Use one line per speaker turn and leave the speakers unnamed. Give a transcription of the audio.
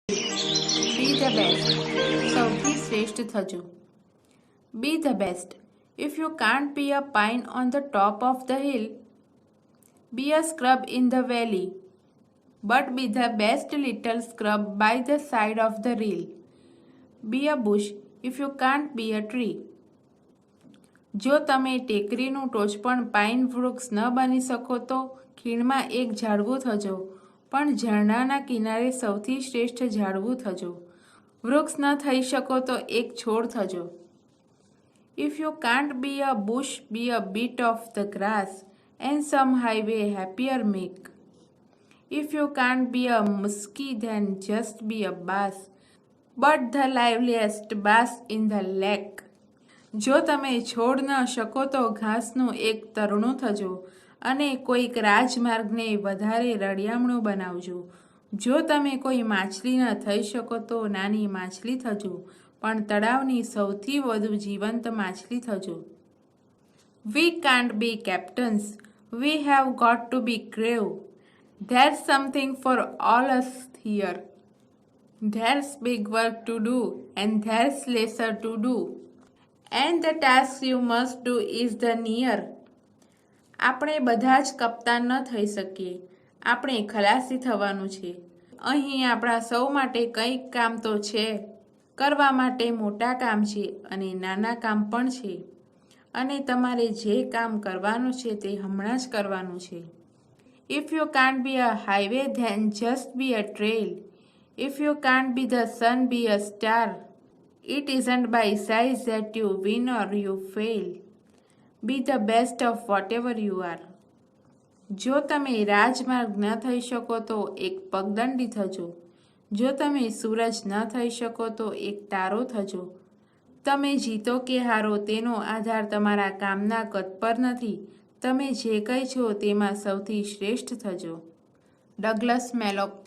Be the best. સૌથી શ્રેષ્ઠ થજો. Be the best. If you can't be a pine on the top of the hill, be a scrub in the valley. But be the best little scrub by the side of the reel. Be a bush if you can't be a tree. જો તમે ટેકરીનું ટોચપણ pine વૃક્ષ ન બની શકો તો ખીણમાં એક ઝાડવું થજો, પણ ઝરણાના કિનારે સૌથી શ્રેષ્ઠ ઝાડવું થજો. વૃક્ષ ન થઈ શકો તો એક છોડ થજો. If you can't be a bush, be a bit of the grass, and some highway happier make. If you can't be a muskie, then just be a bass, but the liveliest bass in the lake. જો તમે છોડ ન શકો તો ઘાસનું એક તરણું થજો અને કોઈક રાજમાર્ગને વધારે રળિયામણું બનાવજો. જો તમે કોઈ માછલી ન થઈ શકો તો નાની માછલી થજો, પણ તળાવની સૌથી વધુ જીવંત માછલી થજો. We can't be captains. We have got to be brave. There's something for all us here. There's big work to do and there's lesser to do. And the task you must do is the near. આપણે બધા જ કપ્તાન ન થઈ શકીએ. આપણે ખલાસી થવાનું છે. અહીં આપણા સૌ માટે કંઈક કામ તો છે. કરવા માટે મોટા કામ છે અને નાના કામ પણ છે. અને તમારે જે કામ કરવાનું છે તે હમણાં જ કરવાનું છે. If you can't be a highway, then just be a trail. If you can't be the sun, be a star. It isn't by size that you win or you fail. Be the best of whatever you are. જો તમે રાજમાર્ગ ન થઈ શકો તો એક પગદંડી થજો. જો તમે સૂરજ ન થઈ શકો તો એક તારો થજો. તમે જીતો કે હારો તેનો આધાર તમારા કામના કદ પર નથી. તમે જે કંઈ છો તેમાં સૌથી શ્રેષ્ઠ થજો. ડગલસ મેલોક.